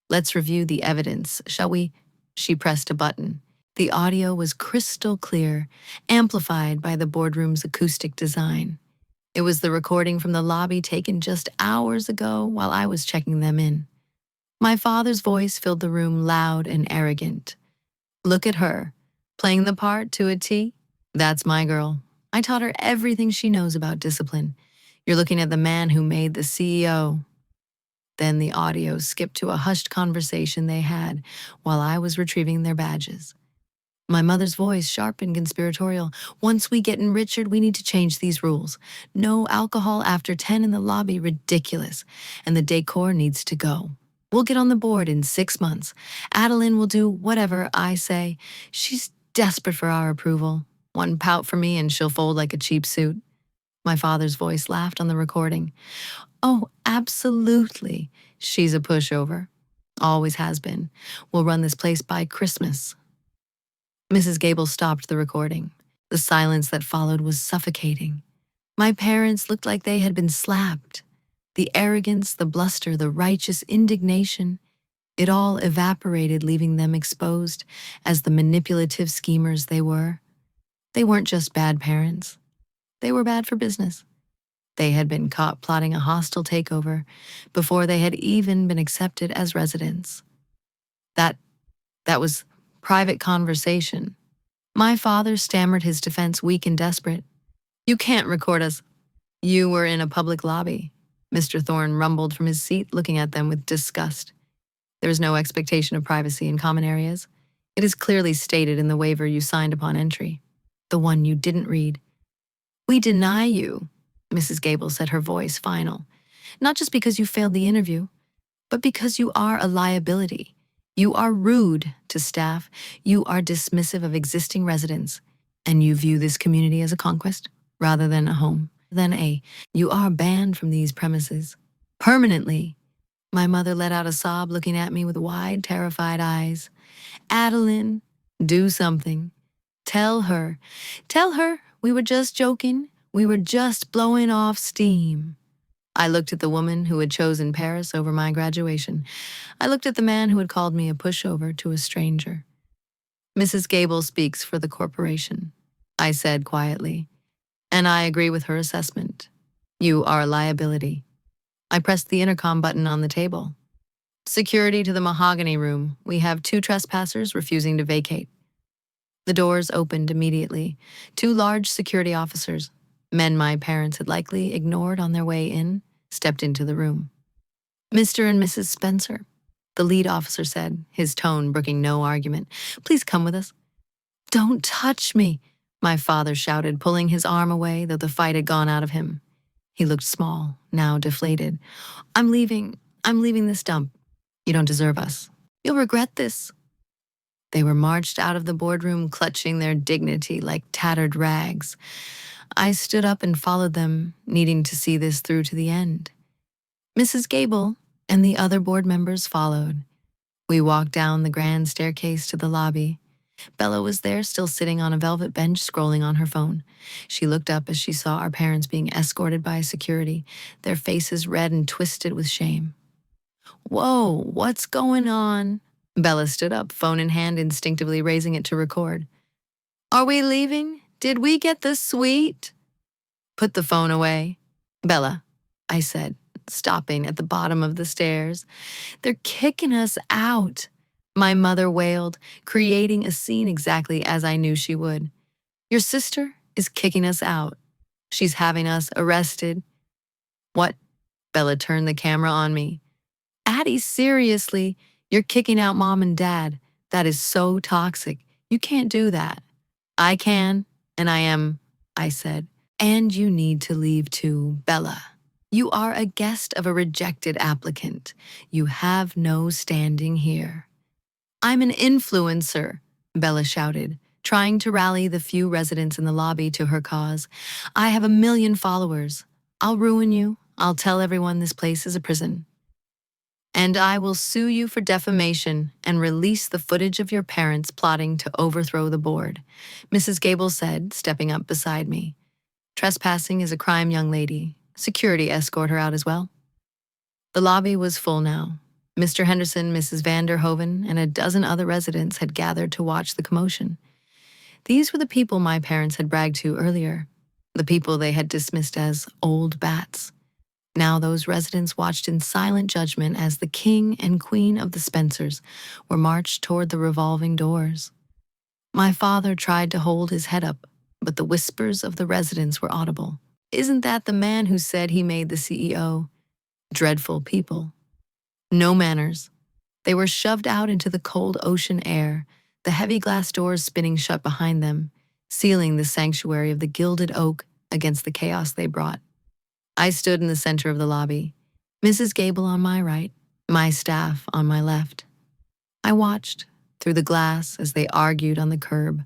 Let's review the evidence, shall we?" She pressed a button. The audio was crystal clear, amplified by the boardroom's acoustic design. It was the recording from the lobby taken just hours ago while I was checking them in. My father's voice filled the room, loud and arrogant. "Look at her, playing the part to a T. That's my girl. I taught her everything she knows about discipline. You're looking at the man who made the CEO." Then the audio skipped to a hushed conversation they had while I was retrieving their badges. My mother's voice, sharp and conspiratorial. "Once we get in Richard, we need to change these rules. No alcohol after 10 in the lobby, ridiculous. And the decor needs to go. We'll get on the board in 6 months. Adalynn will do whatever I say. She's desperate for our approval. One pout for me and she'll fold like a cheap suit." My father's voice laughed on the recording. "Oh, absolutely. She's a pushover. Always has been. We'll run this place by Christmas." Mrs. Gable stopped the recording. The silence that followed was suffocating. My parents looked like they had been slapped. The arrogance, the bluster, the righteous indignation, it all evaporated, leaving them exposed as the manipulative schemers they were. They weren't just bad parents. They were bad for business. They had been caught plotting a hostile takeover before they had even been accepted as residents. That was private conversation. My father stammered, his defense weak and desperate. "You can't record us." "You were in a public lobby." Mr. Thorne rumbled from his seat, looking at them with disgust. "There is no expectation of privacy in common areas. It is clearly stated in the waiver you signed upon entry. The one you didn't read." "We deny you," Mrs. Gable said, her voice final. "Not just because you failed the interview, but because you are a liability. You are rude to staff. You are dismissive of existing residents. And you view this community as a conquest rather than a home. You are banned from these premises. Permanently." My mother let out a sob, looking at me with wide, terrified eyes. "Adalynn, do something. Tell her we were just joking. We were just blowing off steam." I looked at the woman who had chosen Paris over my graduation. I looked at the man who had called me a pushover to a stranger. "Mrs. Gable speaks for the corporation," I said quietly, "and I agree with her assessment. You are a liability." I pressed the intercom button on the table. "Security to the mahogany room. We have 2 trespassers refusing to vacate." The doors opened immediately. 2 large security officers, men my parents had likely ignored on their way in, stepped into the room. "Mr. and Mrs. Spencer," the lead officer said, his tone brooking no argument. "Please come with us." "Don't touch me," my father shouted, pulling his arm away, though the fight had gone out of him. He looked small, now deflated. I'm leaving this dump. You don't deserve us. You'll regret this." They were marched out of the boardroom clutching their dignity like tattered rags. I stood up and followed them, needing to see this through to the end. Mrs. Gable and the other board members followed. We walked down the grand staircase to the lobby. Bella was there, still sitting on a velvet bench, scrolling on her phone. She looked up as she saw our parents being escorted by security, their faces red and twisted with shame. "Whoa, what's going on?" Bella stood up, phone in hand, instinctively raising it to record. "Are we leaving? Did we get the suite?" "Put the phone away." "Bella," I said, stopping at the bottom of the stairs. "They're kicking us out," my mother wailed, creating a scene exactly as I knew she would. "Your sister is kicking us out. She's having us arrested." "What?" Bella turned the camera on me. "Addie, seriously, you're kicking out Mom and Dad. That is so toxic. You can't do that." "I can, and I am," I said. "And you need to leave too, Bella. You are a guest of a rejected applicant. You have no standing here." "I'm an influencer," Bella shouted, trying to rally the few residents in the lobby to her cause. "I have 1 million followers. I'll ruin you. I'll tell everyone this place is a prison. And I will sue you for defamation and release the footage of your parents plotting to overthrow the board," Mrs. Gable said, stepping up beside me. "Trespassing is a crime, young lady. Security escort her out as well." The lobby was full now. Mr. Henderson, Mrs. van der Hoven, and a dozen other residents had gathered to watch the commotion. These were the people my parents had bragged to earlier, the people they had dismissed as old bats. Now those residents watched in silent judgment as the king and queen of the Spencers were marched toward the revolving doors. My father tried to hold his head up, but the whispers of the residents were audible. "Isn't that the man who said he made the CEO?" Dreadful people. No manners. They were shoved out into the cold ocean air, the heavy glass doors spinning shut behind them, sealing the sanctuary of the Gilded Oak against the chaos they brought. I stood in the center of the lobby, Mrs. Gable on my right, my staff on my left. I watched through the glass as they argued on the curb,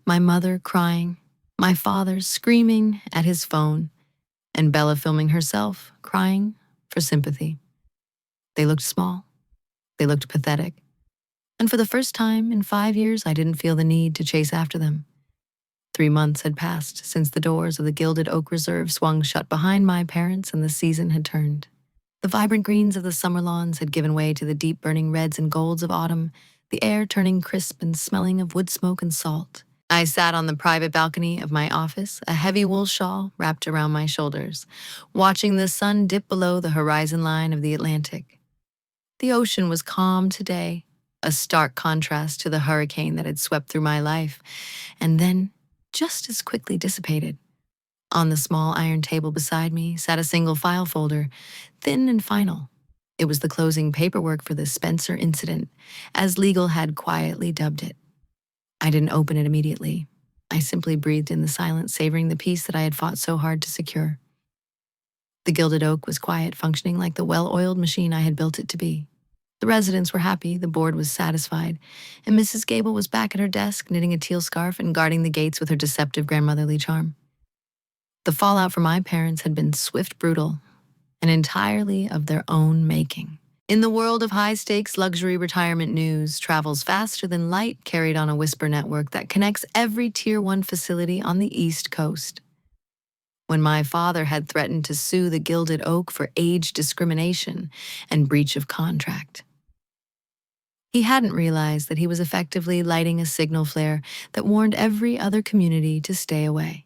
my mother crying, my father screaming at his phone, and Bella filming herself, crying for sympathy. They looked small. They looked pathetic. And for the first time in 5 years, I didn't feel the need to chase after them. 3 months had passed since the doors of the Gilded Oak Reserve swung shut behind my parents and the season had turned. The vibrant greens of the summer lawns had given way to the deep burning reds and golds of autumn, the air turning crisp and smelling of wood smoke and salt. I sat on the private balcony of my office, a heavy wool shawl wrapped around my shoulders, watching the sun dip below the horizon line of the Atlantic. The ocean was calm today, a stark contrast to the hurricane that had swept through my life, and then just as quickly dissipated. On the small iron table beside me sat a single file folder, thin and final. It was the closing paperwork for the Spencer incident, as legal had quietly dubbed it. I didn't open it immediately. I simply breathed in the silence, savoring the peace that I had fought so hard to secure. The Gilded Oak was quiet, functioning like the well-oiled machine I had built it to be. The residents were happy, the board was satisfied, and Mrs. Gable was back at her desk, knitting a teal scarf and guarding the gates with her deceptive grandmotherly charm. The fallout for my parents had been swift, brutal, and entirely of their own making. In the world of high-stakes luxury retirement news travels faster than light, carried on a whisper network that connects every Tier 1 facility on the East Coast. When my father had threatened to sue the Gilded Oak for age discrimination and breach of contract, he hadn't realized that he was effectively lighting a signal flare that warned every other community to stay away.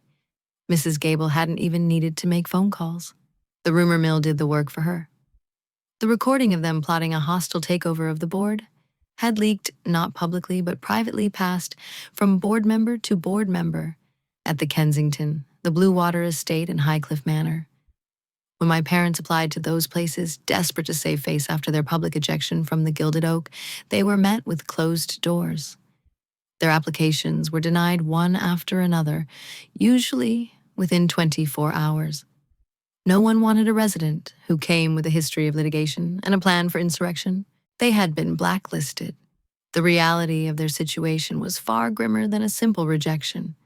Mrs. Gable hadn't even needed to make phone calls. The rumor mill did the work for her. The recording of them plotting a hostile takeover of the board had leaked, not publicly but privately, passed from board member to board member at the Kensington, the Blue Water Estate, and Highcliffe Manor. When my parents applied to those places, desperate to save face after their public ejection from the Gilded Oak, they were met with closed doors. Their applications were denied one after another, usually within 24 hours. No one wanted a resident who came with a history of litigation and a plan for insurrection. They had been blacklisted. The reality of their situation was far grimmer than a simple rejection.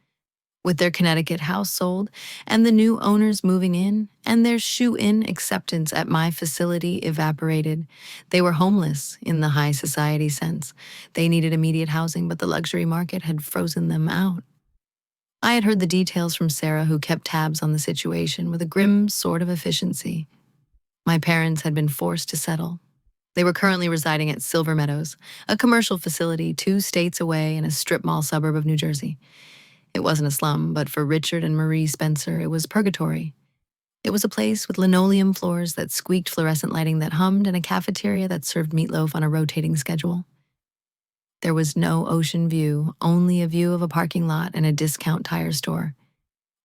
With their Connecticut house sold, and the new owners moving in, and their shoe-in acceptance at my facility evaporated, they were homeless in the high society sense. They needed immediate housing, but the luxury market had frozen them out. I had heard the details from Sarah, who kept tabs on the situation with a grim sort of efficiency. My parents had been forced to settle. They were currently residing at Silver Meadows, a commercial facility 2 states away in a strip mall suburb of New Jersey. It wasn't a slum, but for Richard and Marie Spencer, it was purgatory. It was a place with linoleum floors that squeaked, fluorescent lighting that hummed, and a cafeteria that served meatloaf on a rotating schedule. There was no ocean view, only a view of a parking lot and a discount tire store.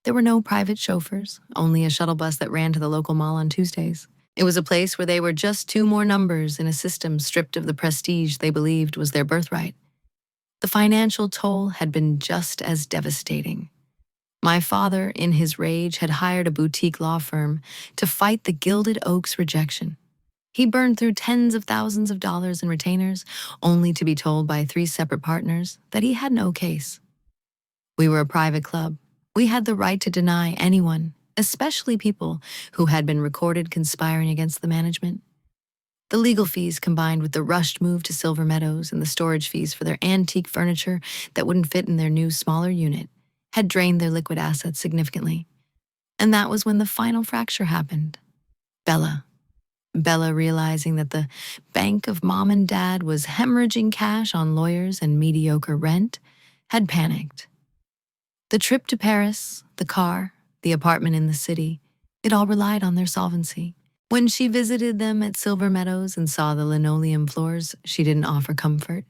There were no private chauffeurs, only a shuttle bus that ran to the local mall on Tuesdays. It was a place where they were just 2 more numbers in a system stripped of the prestige they believed was their birthright. The financial toll had been just as devastating. My father, in his rage, had hired a boutique law firm to fight the Gilded Oak's rejection. He burned through tens of thousands of dollars in retainers, only to be told by 3 separate partners that he had no case. We were a private club. We had the right to deny anyone, especially people who had been recorded conspiring against the management. The legal fees, combined with the rushed move to Silver Meadows and the storage fees for their antique furniture that wouldn't fit in their new, smaller unit, had drained their liquid assets significantly. And that was when the final fracture happened. Bella, realizing that the bank of mom and dad was hemorrhaging cash on lawyers and mediocre rent, had panicked. The trip to Paris, the car, the apartment in the city, it all relied on their solvency. When she visited them at Silver Meadows and saw the linoleum floors, she didn't offer comfort.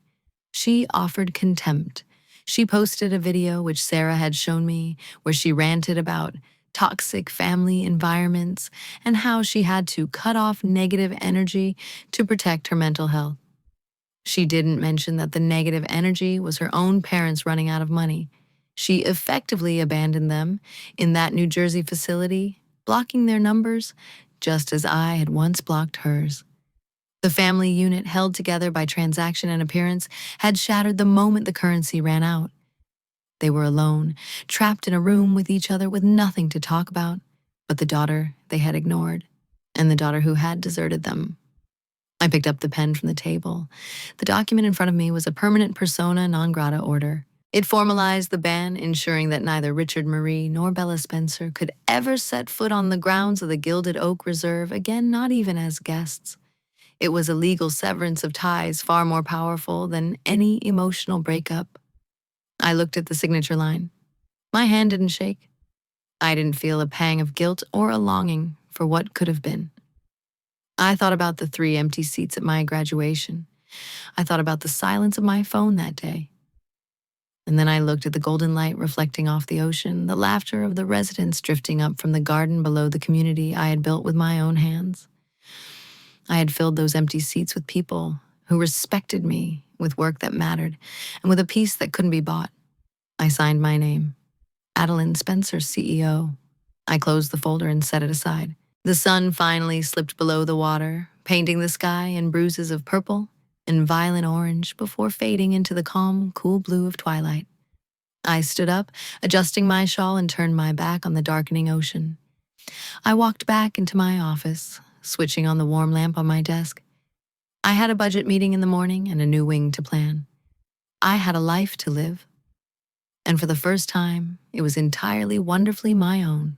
She offered contempt. She posted a video which Sarah had shown me, where she ranted about toxic family environments and how she had to cut off negative energy to protect her mental health. She didn't mention that the negative energy was her own parents running out of money. She effectively abandoned them in that New Jersey facility, blocking their numbers, just as I had once blocked hers. The family unit, held together by transaction and appearance, had shattered the moment the currency ran out. They were alone, trapped in a room with each other with nothing to talk about but the daughter they had ignored, and the daughter who had deserted them. I picked up the pen from the table. The document in front of me was a permanent persona non grata order. It formalized the ban, ensuring that neither Richard Marie nor Bella Spencer could ever set foot on the grounds of the Gilded Oak Reserve again, not even as guests. It was a legal severance of ties far more powerful than any emotional breakup. I looked at the signature line. My hand didn't shake. I didn't feel a pang of guilt or a longing for what could have been. I thought about the 3 empty seats at my graduation. I thought about the silence of my phone that day. And then I looked at the golden light reflecting off the ocean, the laughter of the residents drifting up from the garden below the community I had built with my own hands. I had filled those empty seats with people who respected me, with work that mattered, and with a peace that couldn't be bought. I signed my name, Adalynn Spencer, CEO. I closed the folder and set it aside. The sun finally slipped below the water, painting the sky in bruises of purple and violent orange before fading into the calm, cool blue of twilight. I stood up, adjusting my shawl, and turned my back on the darkening ocean. I walked back into my office, switching on the warm lamp on my desk. I had a budget meeting in the morning and a new wing to plan. I had a life to live. And for the first time, it was entirely wonderfully my own.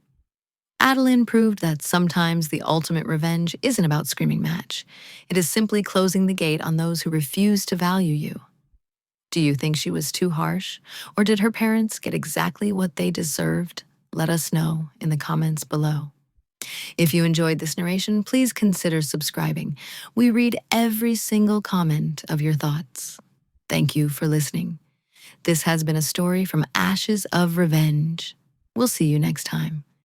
Adalynn proved that sometimes the ultimate revenge isn't about screaming match. It is simply closing the gate on those who refuse to value you. Do you think she was too harsh, or did her parents get exactly what they deserved? Let us know in the comments below. If you enjoyed this narration, please consider subscribing. We read every single comment of your thoughts. Thank you for listening. This has been a story from Ashes of Revenge. We'll see you next time.